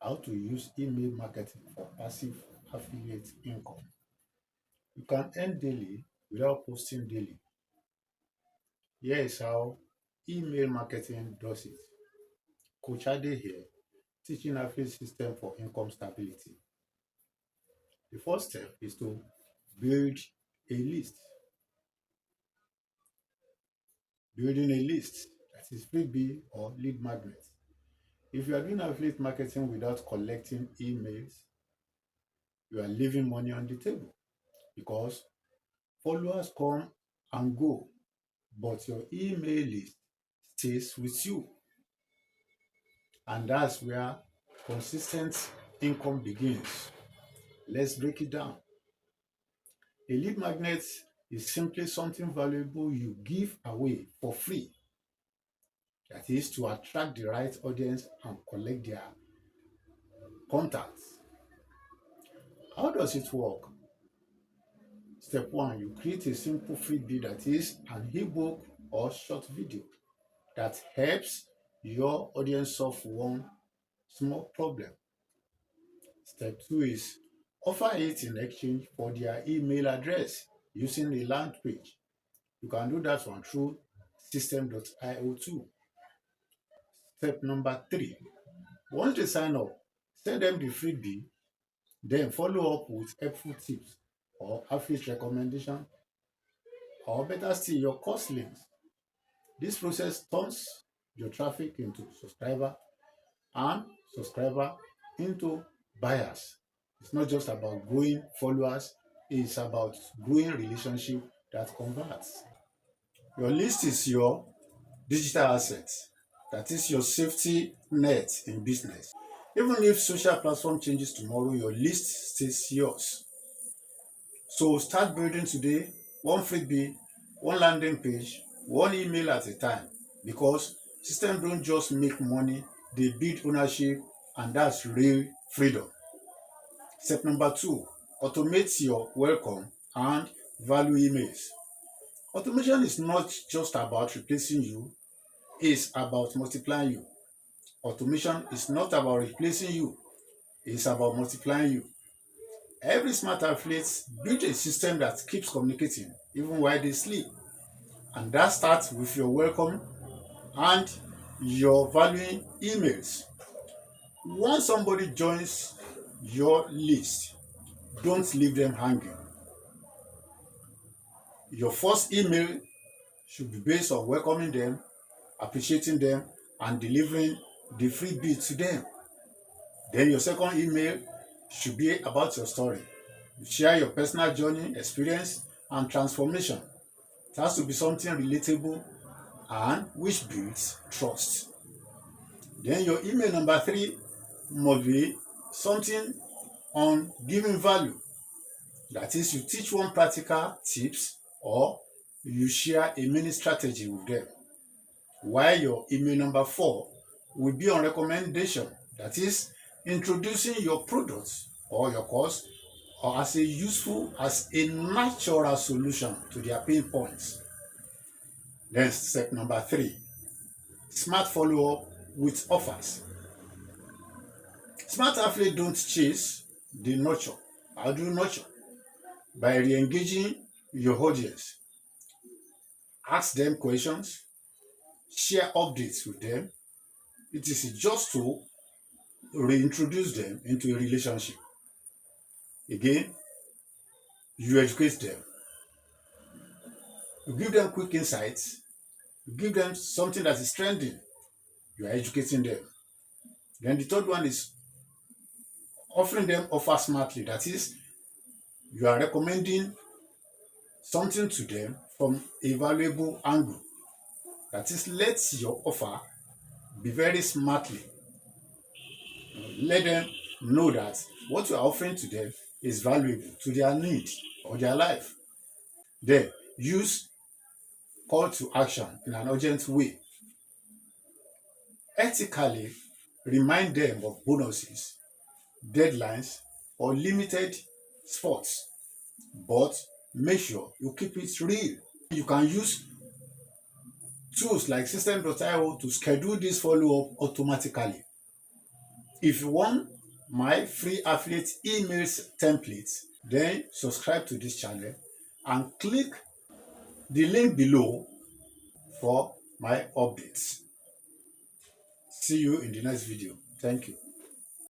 How to use email marketing for passive affiliate income. You can earn daily without posting daily. Here is how email marketing does it. Coach Ade here, teaching affiliate system for income stability. The first step is to build a list. Building a list, that is freebie or lead magnet. If you are doing affiliate marketing without collecting emails, you are leaving money on the table because followers come and go, but your email list stays with you. And that's where consistent income begins. Let's break it down. A lead magnet is simply something valuable you give away for free. That is to attract the right audience and collect their contacts. How does it work? Step one, you create a simple freebie that is an ebook or short video that helps your audience solve one small problem. Step two is offer it in exchange for their email address using a land page. You can do that one through system.io too. Step number three, once they sign up, send them the freebie, then follow up with helpful tips or affiliate recommendation, or better still, your course links. This process turns your traffic into subscriber and subscriber into buyers. It's not just about growing followers, it's about growing relationship that converts. Your list is your digital asset. That is your safety net in business. Even if social platform changes tomorrow, your list stays yours. So start building today, one freebie, one landing page, one email at a time, because systems don't just make money, they build ownership, and that's real freedom. Step number two, automate your welcome and value emails. Automation is not just about replacing you, it's about multiplying you. Automation is not about replacing you, it's about multiplying you. Every smart affiliate built a system that keeps communicating even while they sleep. And that starts with your welcome and your valuing emails. Once somebody joins your list, don't leave them hanging. Your first email should be based on welcoming them, appreciating them, and delivering the freebie to them. Then your second email should be about your story. You share your personal journey, experience, and transformation. It has to be something relatable and which builds trust. Then your email number three must be something on giving value. That is, you teach one practical tips or you share a mini strategy with them. While your email number four will be on recommendation. That is, introducing your products or your course or as a natural solution to their pain points. Then step number three, smart follow-up with offers. Smart affiliate don't chase, they nurture. How do you nurture? By re-engaging your audience. Ask them questions, share updates with them. It is just to reintroduce them into a relationship. Again, you educate them. You give them quick insights. You give them something that is trending. You are educating them. Then the third one is offering them offer smartly. That is, you are recommending something to them from a valuable angle. That is, let your offer be very smartly. Let them know that what you are offering to them is valuable to their need or their life. Then use call to action in an urgent way. Ethically remind them of bonuses, deadlines, or limited spots, but make sure you keep it real. You can use tools like system.io to schedule this follow-up automatically. If you want my free affiliate emails templates, then subscribe to this channel and click the link below for my updates. See you in the next video. Thank you.